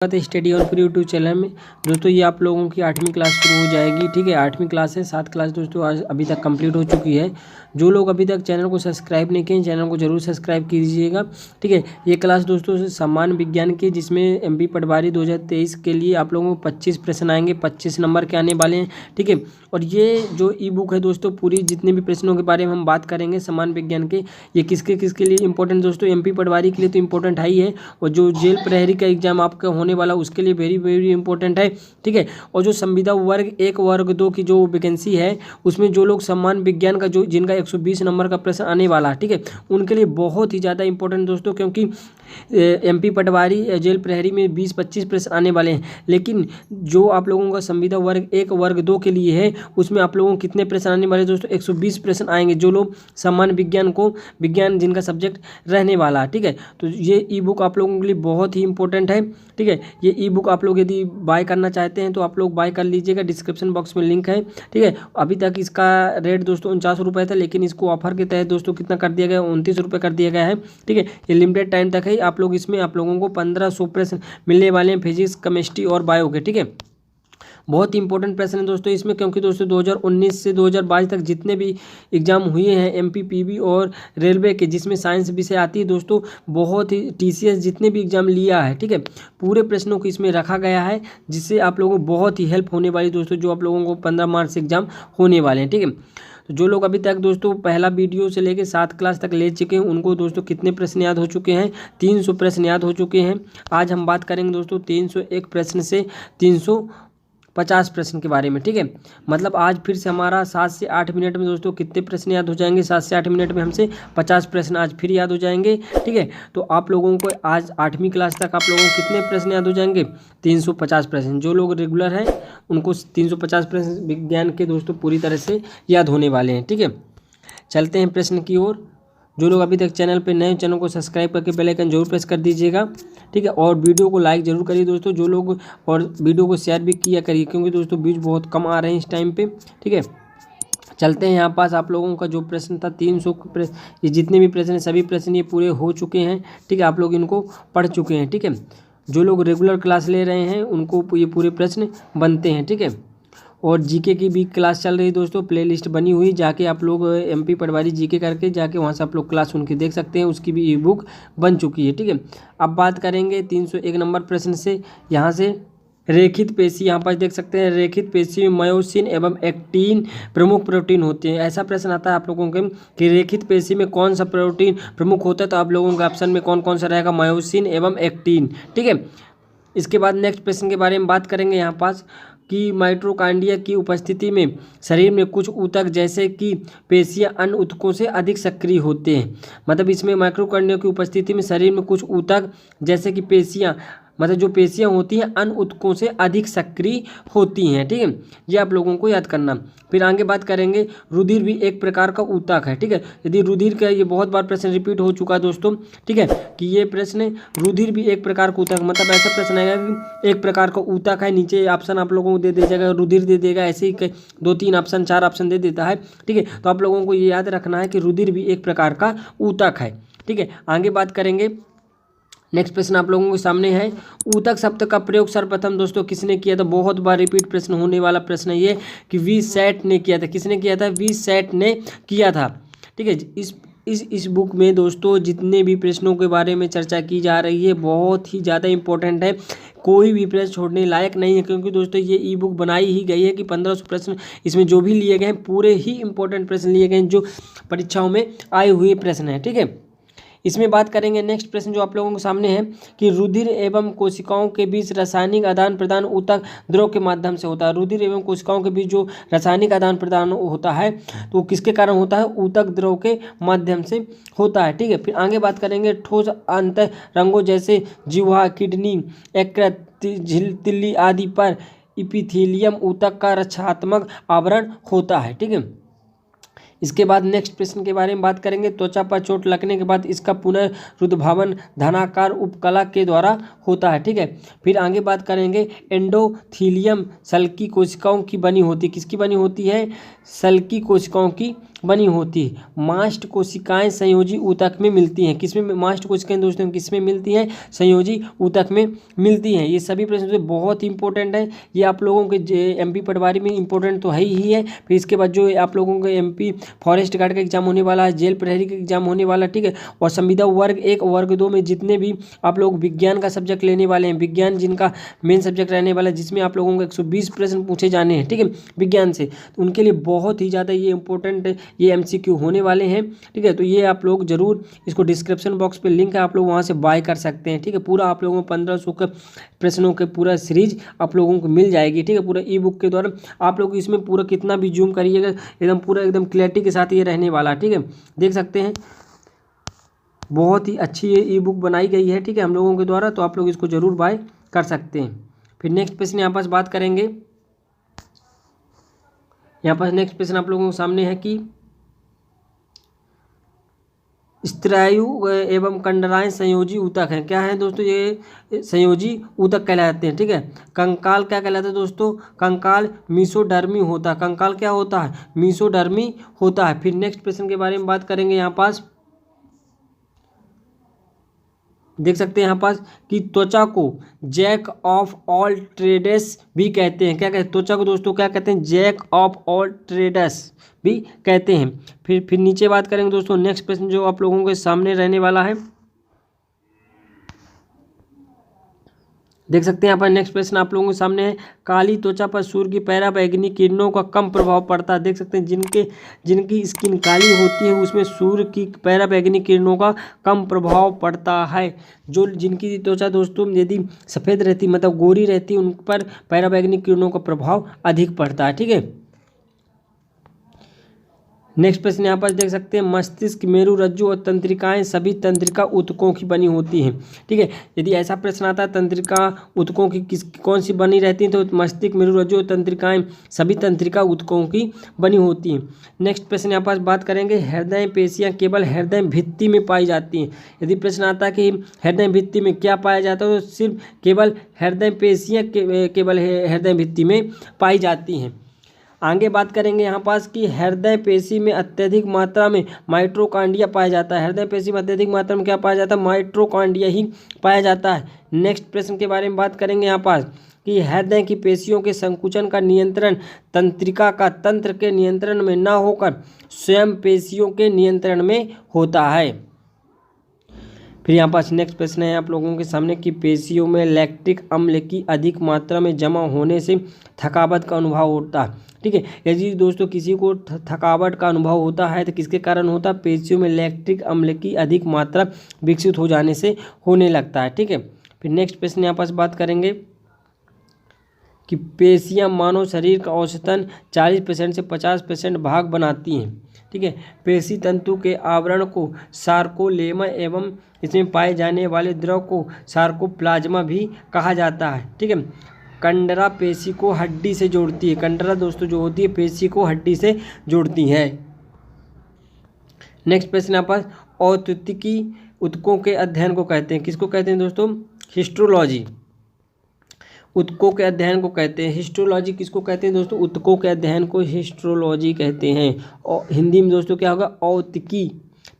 Study और free YouTube channel में दोस्तों ये आप लोगों की 8वीं क्लास शुरू हो जाएगी। ठीक है, 8वीं क्लास है, 7 क्लास दोस्तों आज अभी तक कंप्लीट हो चुकी है। जो लोग अभी तक चैनल को सब्सक्राइब नहीं किए चैनल को जरूर सब्सक्राइब कीजिएगा। ठीक है, ये क्लास दोस्तों सामान्य विज्ञान की जिसमें एमपी पटवारी 2023 के लिए आप लोगों को 25 प्रश्न आएंगे, 25 नंबर के आने वाले हैं। ठीक है, और ये जो ई बुक है दोस्तों पूरी जितने भी प्रश्नों के बारे में हम बात करेंगे सामान्य विज्ञान के, ये किसके किसके लिए इंपॉर्टेंट दोस्तों, एमपी पटवारी के लिए तो इंपॉर्टेंट है ही है, और जो जेल प्रहरी का एग्जाम आपका होने वाला उसके लिए वेरी वेरी इंपॉर्टेंट है। ठीक है, और जो संविदा वर्ग 1 वर्ग 2 की जो वैकेंसी है उसमें जो लोग सामान्य विज्ञान का जो जिनका 120 नंबर का प्रश्न आने वाला है, ठीक है, उनके लिए बहुत ही ज़्यादा इंपॉर्टेंट दोस्तों, क्योंकि एमपी पटवारी जेल प्रहरी में 20-25 प्रश्न आने वाले हैं। लेकिन जो आप लोगों का संविदा वर्ग 1 वर्ग 2 के लिए है उसमें आप लोगों को कितने प्रश्न आने वाले दोस्तों, 120 प्रश्न आएंगे जो लोग सामान्य विज्ञान जिनका सब्जेक्ट रहने वाला है। ठीक है, तो ये ई बुक आप लोगों के लिए बहुत ही इंपॉर्टेंट है। ठीक है, ये ई बुक आप लोग यदि बाय करना चाहते हैं तो आप लोग बाय कर लीजिएगा, डिस्क्रिप्शन बॉक्स में लिंक है। ठीक है, अभी तक इसका रेट दोस्तों 49 रुपये था, लेकिन इसको ऑफर के तहत दोस्तों कितना कर दिया गया, 29 रुपये कर दिया गया है। ठीक है, ये लिमिटेड टाइम तक है। आप लोग इसमें आप लोगों को 1500 प्रश्न मिलने वाले हैं फिजिक्स केमिस्ट्री और बायो के। ठीक है, बहुत ही इंपॉर्टेंट प्रश्न है दोस्तों इसमें, क्योंकि दोस्तों 2019 से 2022 तक जितने भी एग्जाम हुए हैं एमपी पीबी और रेलवे के जिसमें साइंस विषय आती है दोस्तों, बहुत ही टीसीएस जितने भी एग्जाम लिया है, ठीक है, पूरे प्रश्नों को इसमें रखा गया है, जिससे आप लोगों को बहुत ही हेल्प होने वाली दोस्तों, जो आप लोगों को 15 मार्च से एग्जाम होने वाले हैं। ठीक है, तो जो लोग अभी तक दोस्तों पहला वीडियो से लेकर 7 क्लास तक ले चुके हैं उनको दोस्तों कितने प्रश्न याद हो चुके हैं, 300 प्रश्न याद हो चुके हैं। आज हम बात करेंगे दोस्तों 301 प्रश्न से 350 प्रश्न के बारे में। ठीक है, मतलब आज फिर से हमारा 7 से 8 मिनट में दोस्तों कितने प्रश्न याद हो जाएंगे, 7 से 8 मिनट में हमसे 50 प्रश्न आज फिर याद हो जाएंगे। ठीक है, तो आप लोगों को आज 8वीं क्लास तक आप लोगों को कितने प्रश्न याद हो जाएंगे, 350 प्रश्न। जो लोग रेगुलर हैं उनको 350 प्रश्न विज्ञान के दोस्तों पूरी तरह से याद होने वाले हैं। ठीक है, चलते हैं प्रश्न की ओर। जो लोग अभी तक चैनल पे नए चैनल को सब्सक्राइब करके बेल आइकन जरूर प्रेस कर दीजिएगा। ठीक है, और वीडियो को लाइक जरूर करिए दोस्तों, जो लोग, और वीडियो को शेयर भी किया करिए, क्योंकि दोस्तों व्यूज बहुत कम आ रहे हैं इस टाइम पे। ठीक है, चलते हैं यहाँ पास। आप लोगों का जो प्रश्न था 300 प्रश्न, ये जितने भी प्रश्न हैं सभी प्रश्न ये पूरे हो चुके हैं। ठीक है, आप लोग इनको पढ़ चुके हैं। ठीक है, जो लोग रेगुलर क्लास ले रहे हैं उनको ये पूरे प्रश्न बनते हैं। ठीक है, और जीके की भी क्लास चल रही है दोस्तों, प्लेलिस्ट बनी हुई, जाके आप लोग एमपी पटवारी जीके करके जाके वहाँ से आप लोग क्लास उनकी देख सकते हैं, उसकी भी ई बुक बन चुकी है। ठीक है, अब बात करेंगे 301 नंबर प्रश्न से। यहाँ से रेखित पेशी, यहाँ पर देख सकते हैं रेखित पेशी में मायोसिन एवं एक्टिन प्रमुख प्रोटीन होते हैं। ऐसा प्रश्न आता है आप लोगों के कि रेखित पेशी में कौन सा प्रोटीन प्रमुख होता है, तो आप लोगों के ऑप्शन में कौन कौन सा रहेगा, मायोसिन एवं एक्टिन। ठीक है, इसके बाद नेक्स्ट प्रश्न के बारे में बात करेंगे यहाँ पास कि माइटोकॉन्ड्रिया की उपस्थिति में शरीर में कुछ ऊतक जैसे कि पेशियां अन्य ऊतकों से अधिक सक्रिय होते हैं। मतलब इसमें माइटोकॉन्ड्रिया की उपस्थिति में शरीर में कुछ ऊतक जैसे कि पेशियां, मतलब जो पेशियां होती हैं अन्य ऊतकों से अधिक सक्रिय होती हैं। ठीक है, ये आप लोगों को याद करना। फिर आगे बात करेंगे रुधिर भी एक प्रकार का ऊतक है। ठीक है, यदि रुधिर का, ये बहुत बार प्रश्न रिपीट हो चुका है दोस्तों। ठीक है, कि ये प्रश्न रुधिर भी एक प्रकार का ऊतक, मतलब ऐसा प्रश्न आएगा कि एक प्रकार का ऊतक है, नीचे ऑप्शन आप लोगों को दे दीजिएगा, रुधिर दे देगा, ऐसे ही 2-3 ऑप्शन 4 ऑप्शन दे देता है। ठीक है, तो आप लोगों को ये याद रखना है कि रुधिर भी एक प्रकार का ऊतक है। ठीक है, आगे बात करेंगे। नेक्स्ट प्रश्न आप लोगों के सामने है, ऊतक शब्द का प्रयोग सर्वप्रथम दोस्तों किसने किया था। बहुत बार रिपीट प्रश्न होने वाला प्रश्न है ये कि वी सेट ने किया था। किसने किया था, वी सेट ने किया था। ठीक है, इस बुक में दोस्तों जितने भी प्रश्नों के बारे में चर्चा की जा रही है बहुत ही ज़्यादा इंपॉर्टेंट है, कोई भी प्रश्न छोड़ने लायक नहीं है, क्योंकि दोस्तों ये ई बुक बनाई ही गई है कि 1500 प्रश्न इसमें जो भी लिए गए हैं पूरे ही इंपॉर्टेंट प्रश्न लिए गए हैं जो परीक्षाओं में आए हुए प्रश्न हैं। ठीक है, इसमें बात करेंगे नेक्स्ट प्रश्न जो आप लोगों के सामने है कि रुधिर एवं कोशिकाओं के बीच रासायनिक आदान प्रदान ऊतक द्रव के माध्यम से होता है। रुधिर एवं कोशिकाओं के बीच जो रासायनिक आदान प्रदान होता है तो किसके कारण होता है, ऊतक द्रव के माध्यम से होता है। ठीक है, फिर आगे बात करेंगे ठोस अंतरंगों जैसे जिह्वा, किडनी, यकृत, तिल्ली आदि पर इपिथेलियम ऊतक का रक्षात्मक आवरण होता है। ठीक है, इसके बाद नेक्स्ट प्रश्न के बारे में बात करेंगे। त्वचा पर चोट लगने के बाद इसका पुनरुद्भावन धनाकार उपकला के द्वारा होता है। ठीक है, फिर आगे बात करेंगे एंडोथीलियम सल की कोशिकाओं की बनी होती है। किसकी बनी होती है, सल की कोशिकाओं की बनी होती है। मास्ट कोशिकाएं संयोजी ऊतक में मिलती हैं। किसमें मास्ट कोशिकाएं दोस्तों किसमें मिलती हैं? संयोजी ऊतक में मिलती हैं। ये सभी प्रश्न से बहुत इंपॉर्टेंट है। ये आप लोगों के एमपी पटवारी में इंपॉर्टेंट तो है ही है। फिर इसके बाद जो आप लोगों के एमपी फॉरेस्ट गार्ड का एग्जाम होने वाला है, जेल प्रहरी का एग्जाम होने वाला है, ठीक है। और संविदा वर्ग 1 वर्ग 2 में जितने भी आप लोग विज्ञान का सब्जेक्ट लेने वाले हैं, विज्ञान जिनका मेन सब्जेक्ट रहने वाला है, जिसमें आप लोगों को 120 प्रश्न पूछे जाने हैं, ठीक है, विज्ञान से, तो उनके लिए बहुत ही ज़्यादा ये इंपॉर्टेंट ये एमसीक्यू होने वाले हैं, ठीक है। तो ये आप लोग जरूर इसको डिस्क्रिप्शन बॉक्स पे लिंक है, आप लोग वहाँ से बाय कर सकते हैं, ठीक है। पूरा आप लोगों को 1500 का प्रश्नों के पूरा सीरीज आप लोगों को मिल जाएगी, ठीक है। पूरा ई बुक के द्वारा आप लोग इसमें पूरा कितना भी जूम करिएगा एकदम पूरा एकदम क्लैरिटी के साथ ये रहने वाला है, ठीक है। देख सकते हैं बहुत ही अच्छी ये ई बुक बनाई गई है, ठीक है, हम लोगों के द्वारा। तो आप लोग इसको जरूर बाय कर सकते हैं। फिर नेक्स्ट प्रश्न यहाँ पर बात करेंगे। यहाँ पर नेक्स्ट प्रश्न आप लोगों के सामने है कि स्त्रायु एवं कंडराएं संयोजी ऊतक हैं। क्या है दोस्तों? ये संयोजी ऊतक कहलाते हैं, ठीक है। कंकाल क्या कहलाता है दोस्तों? कंकाल मीसोडर्मी होता है। कंकाल क्या होता है? मीसोडर्मी होता है। फिर नेक्स्ट प्रश्न के बारे में बात करेंगे। यहाँ पास देख सकते हैं यहाँ पास कि त्वचा को जैक ऑफ ऑल ट्रेड्स भी कहते हैं। क्या कहते हैं? त्वचा को दोस्तों क्या कहते हैं? जैक ऑफ ऑल ट्रेड्स भी कहते हैं। फिर नीचे बात करेंगे दोस्तों। नेक्स्ट प्रश्न जो आप लोगों के सामने रहने वाला है, देख सकते हैं यहाँ पर नेक्स्ट प्रश्न आप लोगों के सामने है। काली त्वचा पर सूर्य की पराबैंगनी किरणों का कम प्रभाव पड़ता है। देख सकते हैं जिनकी स्किन काली होती है उसमें सूर्य की पराबैंगनी किरणों का कम प्रभाव पड़ता है। जो जिनकी त्वचा दोस्तों यदि सफ़ेद रहती मतलब गोरी रहती उन पर पराबैंगनी किरणों का प्रभाव अधिक पड़ता है, ठीक है। नेक्स्ट प्रश्न यहाँ पर देख सकते हैं। मस्तिष्क, मेरु रज्जु और तंत्रिकाएं सभी तंत्रिका ऊतकों की बनी होती हैं, ठीक है। यदि ऐसा प्रश्न आता है तंत्रिका ऊतकों की कौन सी बनी रहती है, तो मस्तिष्क, मेरु रज्जु और तंत्रिकाएं सभी तंत्रिका ऊतकों की बनी होती हैं। नेक्स्ट प्रश्न यहाँ पर बात करेंगे। हृदय पेशियाँ केवल हृदय भित्ति में पाई जाती हैं। यदि प्रश्न आता है कि हृदय भित्ति में क्या पाया जाता है, तो सिर्फ केवल हृदय पेशियाँ केवल हृदय भित्ति में पाई जाती हैं। आगे बात करेंगे यहाँ पास कि हृदय पेशी में अत्यधिक मात्रा में माइटोकॉन्ड्रिया पाया जाता है। हृदय पेशी में अत्यधिक मात्रा में क्या पाया जाता है? माइटोकॉन्ड्रिया ही पाया जाता है। नेक्स्ट प्रश्न के बारे में बात करेंगे यहाँ पास कि हृदय की पेशियों के संकुचन का नियंत्रण तंत्रिका का तंत्र के नियंत्रण में न होकर स्वयं पेशियों के नियंत्रण में होता है। फिर यहाँ पास नेक्स्ट प्रश्न है आप लोगों के सामने कि पेशियों में लैक्टिक अम्ल की अधिक मात्रा में जमा होने से थकावट का अनुभव होता है, ठीक है। यदि दोस्तों किसी को थकावट का अनुभव होता है तो किसके कारण होता है? पेशियों में लैक्टिक अम्ल की अधिक मात्रा विकसित हो जाने से होने लगता है, ठीक है। फिर नेक्स्ट प्रश्न यहाँ पास बात करेंगे कि पेशियाँ मानव शरीर का औसतन 40% से 50% भाग बनाती हैं, ठीक है। पेशी तंतु के आवरण को सार्कोलेमा एवं इसमें पाए जाने वाले द्रव को सार्कोप्लाज्मा भी कहा जाता है, ठीक है। कंडरा पेशी को हड्डी से जोड़ती है। कंडरा दोस्तों जो होती है पेशी को हड्डी से जोड़ती है। नेक्स्ट प्रश्न यहाँ पर औत्तिकी ऊतकों के अध्ययन को कहते हैं। किसको कहते हैं दोस्तों? हिस्टोलॉजी। ऊतकों के अध्ययन को कहते हैं हिस्टोलॉजी। किसको कहते हैं दोस्तों? ऊतकों के अध्ययन को हिस्टोलॉजी कहते हैं। और हिंदी में दोस्तों क्या होगा? औत्तिकी,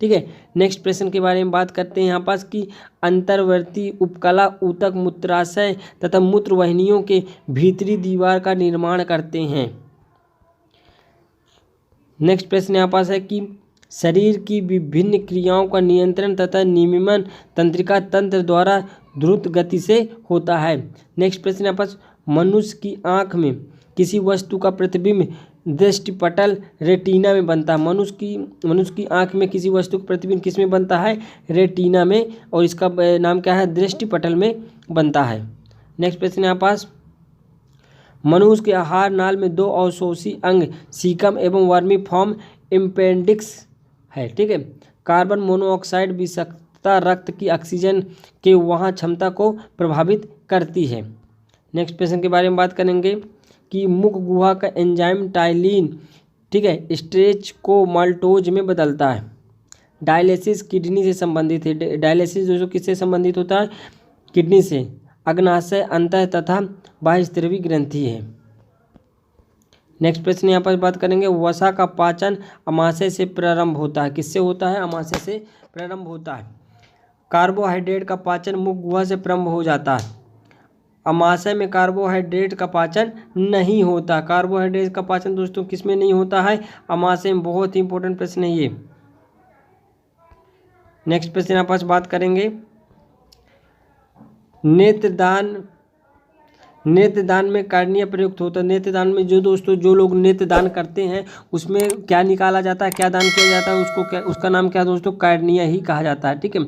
ठीक है। नेक्स्ट प्रश्न के बारे में बात करते हैं यहाँ पास कि अंतर्वर्ती उपकला ऊतक मूत्राशय तथा मूत्रवाहिनियों के भीतरी दीवार का निर्माण करते हैं। नेक्स्ट प्रश्न यहाँ पास है कि शरीर की विभिन्न क्रियाओं का नियंत्रण तथा नियमन तंत्रिका तंत्र द्वारा द्रुत गति से होता है। नेक्स्ट प्रश्न यहाँ पास मनुष्य की आँख में किसी वस्तु का प्रतिबिंब दृष्टिपटल रेटिना में बनता है। मनुष्य की आंख में किसी वस्तु का प्रतिबिंब किस में बनता है? रेटिना में, और इसका नाम क्या है? दृष्टिपटल में बनता है। नेक्स्ट प्रश्न यहाँ पास मनुष्य के आहार नाल में 2 अवशोषी अंग सीकम एवं वर्मीफॉर्म अपेंडिक्स है, ठीक है। कार्बन मोनोऑक्साइड विषाक्तता रक्त की ऑक्सीजन के वहन क्षमता को प्रभावित करती है। नेक्स्ट प्रश्न के बारे में बात करेंगे कि मुख गुहा का एंजाइम टाइलिन, ठीक है, स्ट्रेच को माल्टोज में बदलता है। डायलिसिस किडनी से संबंधित है। डायलिसिस जो किससे संबंधित होता है? किडनी से। अग्नाशय अंतः तथा बाह्यस्रावी ग्रंथि है। नेक्स्ट प्रश्न यहाँ पर बात करेंगे, वसा का पाचन अमाशय से प्रारंभ होता है। किससे होता है? अमाशय से प्रारंभ होता है। कार्बोहाइड्रेट का पाचन मुख गुहा से प्रारंभ हो जाता है। अमाशय में कार्बोहाइड्रेट का पाचन नहीं होता। कार्बोहाइड्रेट का पाचन दोस्तों किस में नहीं होता है? अमाशय में। बहुत ही इंपॉर्टेंट प्रश्न है ये। नेक्स्ट प्रश्न यहाँ पर बात करेंगे, नेत्रदान में कार्निया प्रयुक्त होता है। नेत्रदान में जो दोस्तों जो लोग नेत्रदान करते हैं उसमें क्या निकाला जाता है, क्या दान किया जाता है, उसको क्या, उसका नाम क्या दोस्तों? कार्निया ही कहा जाता है। ठीक है।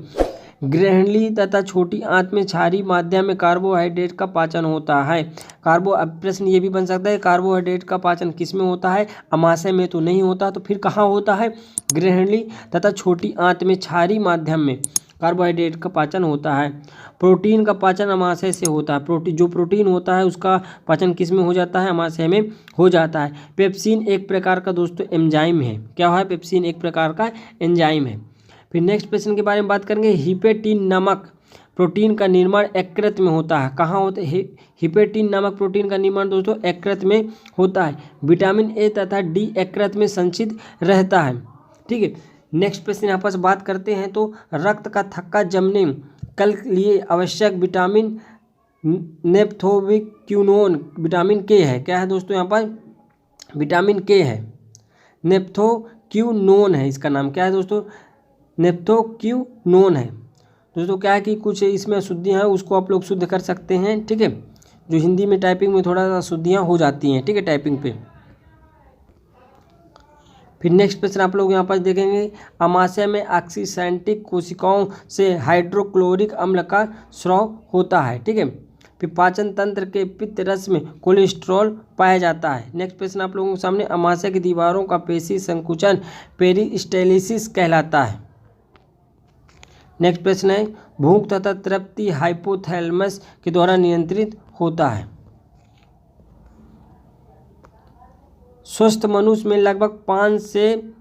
ग्रहणी तथा छोटी आंत में क्षारीय माध्यम में कार्बोहाइड्रेट का पाचन होता है। अब प्रश्न ये भी बन सकता है, कार्बोहाइड्रेट का पाचन किस में होता है? अमाशय में तो नहीं होता, तो फिर कहाँ होता है? ग्रहणी तथा छोटी आंत में क्षारीय माध्यम में कार्बोहाइड्रेट का पाचन होता है। प्रोटीन का पाचन अमाशय से होता है। जो प्रोटीन होता है उसका पाचन किस में हो जाता है? अमाशय में हो जाता है। पेप्सिन एक प्रकार का दोस्तों एंजाइम है। क्या है? पेप्सिन एक प्रकार का एंजाइम है। फिर नेक्स्ट प्रश्न के बारे में बात करेंगे, हिपेटिन नामक प्रोटीन का निर्माण यकृत में होता है। कहाँ होता है? हिपेटिन नामक प्रोटीन का निर्माण दोस्तों यकृत में होता है। विटामिन ए तथा डी यकृत में संचित रहता है। ठीक है। नेक्स्ट प्रश्न यहाँ पर बात करते हैं, तो रक्त का थक्का जमने कल लिए आवश्यक विटामिन नेप्थोक्विनोन विटामिन के है। क्या है दोस्तों? यहाँ पर विटामिन के है, नेप्थोक्विनोन है इसका नाम। क्या है दोस्तों? नेप्थोक्विनोन है। दोस्तों क्या है कि कुछ इसमें अशुद्धियाँ हैं, उसको आप लोग शुद्ध कर सकते हैं। ठीक है। जो हिंदी में टाइपिंग में थोड़ा सा अशुद्धियाँ हो जाती हैं। ठीक है, टाइपिंग पे। फिर नेक्स्ट प्रश्न आप लोग यहाँ पर देखेंगे, अमाशय में ऑक्सीसेंटिक कोशिकाओं से हाइड्रोक्लोरिक अम्ल का स्राव होता है। ठीक है। फिर पाचन तंत्र के पित्त रस में कोलेस्ट्रॉल पाया जाता है। नेक्स्ट प्रश्न आप लोगों के सामने, अमाशय की दीवारों का पेशी संकुचन पेरिस्टाल्सिस कहलाता है। नेक्स्ट प्रश्न है, भूख तथा तृप्ति हाइपोथैलेमस के द्वारा नियंत्रित होता है। स्वस्थ मनुष्य में लगभग 5 से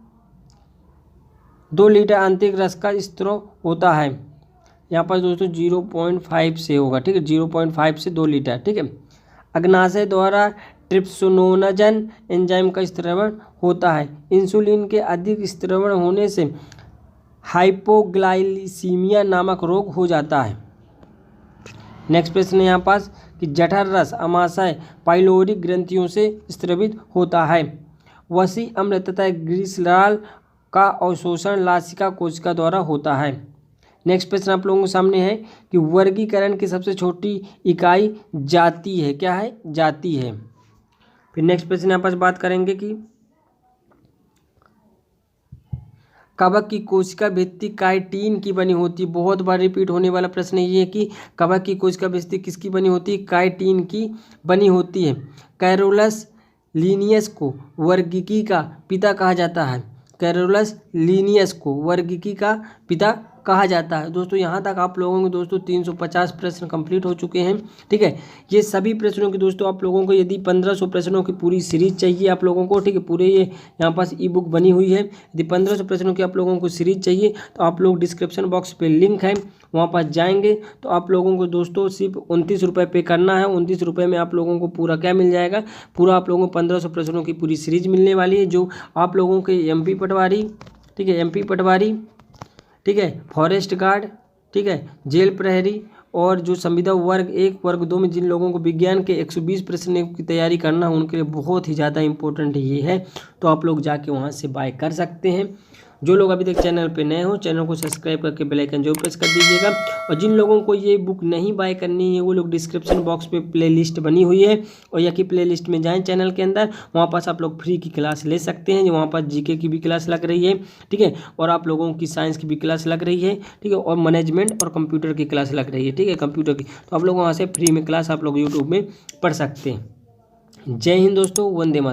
2 लीटर आंतरिक रस का स्त्राव होता है। यहाँ पर दोस्तों 0.5 से होगा। ठीक है, 0.5 से 2 लीटर। ठीक है। अग्नाशय द्वारा ट्रिप्सिनोजन एंजाइम का स्त्रवण होता है। इंसुलिन के अधिक स्त्रवण होने से हाइपोग्लाइसीमिया नामक रोग हो जाता है। नेक्स्ट प्रश्न है यहाँ पास कि जठर रस अमाशय पाइलोरी ग्रंथियों से स्त्रवित होता है। वसी अम्ल तथा ग्लिसरॉल का अवशोषण लासिका कोशिका द्वारा होता है। नेक्स्ट प्रश्न आप लोगों के सामने है कि वर्गीकरण की सबसे छोटी इकाई जाति है। क्या है? जाति है। फिर नेक्स्ट प्रश्न यहाँ पर बात करेंगे कि कवक की कोशिका भित्ति काइटिन की बनी होती है। बहुत बार रिपीट होने वाला प्रश्न ये है कि कवक की कोशिका भित्ति किसकी बनी होती है? काइटिन की बनी होती है। कैरोलस लीनियस को वर्गिकी का पिता कहा जाता है। कैरोलस लीनियस को वर्गिकी का पिता कहा जाता है। दोस्तों यहाँ तक आप लोगों के दोस्तों 350 प्रश्न कंप्लीट हो चुके हैं। ठीक है। ये सभी प्रश्नों की दोस्तों आप लोगों को यदि 1500 प्रश्नों की पूरी सीरीज चाहिए आप लोगों को, ठीक है, पूरे ये यहाँ पास ई बुक बनी हुई है। यदि 1500 प्रश्नों की आप लोगों को सीरीज चाहिए तो आप लोग डिस्क्रिप्शन बॉक्स पे लिंक है, वहाँ पास जाएंगे तो आप लोगों को दोस्तों सिर्फ 29 रुपये पे करना है। 29 रुपये में आप लोगों को पूरा क्या मिल जाएगा? पूरा आप लोगों को 1500 प्रश्नों की पूरी सीरीज मिलने वाली है, जो आप लोगों के MP पटवारी, ठीक है, MP पटवारी, ठीक है, फॉरेस्ट गार्ड, ठीक है, जेल प्रहरी और जो संविदा वर्ग 1 वर्ग 2 में जिन लोगों को विज्ञान के 120 प्रश्न की तैयारी करना है उनके लिए बहुत ही ज़्यादा इंपॉर्टेंट ये है। तो आप लोग जाके वहाँ से बाय कर सकते हैं। जो लोग अभी तक चैनल पे नए हो चैनल को सब्सक्राइब करके बेल आइकन जरूर प्रेस कर दीजिएगा। और जिन लोगों को ये बुक नहीं बाय करनी है वो लोग डिस्क्रिप्शन बॉक्स पे प्लेलिस्ट बनी हुई है और या कि प्लेलिस्ट में जाएं चैनल के अंदर, वहाँ पास आप लोग फ्री की क्लास ले सकते हैं। जो वहाँ पास GK की भी क्लास लग रही है, ठीक है, और आप लोगों की साइंस की भी क्लास लग रही है, ठीक है, और मैनेजमेंट और कंप्यूटर की क्लास लग रही है, ठीक है, कंप्यूटर की। तो आप लोग वहाँ से फ्री में क्लास आप लोग यूट्यूब में पढ़ सकते हैं। जय हिंद दोस्तों, वंदे मातरम।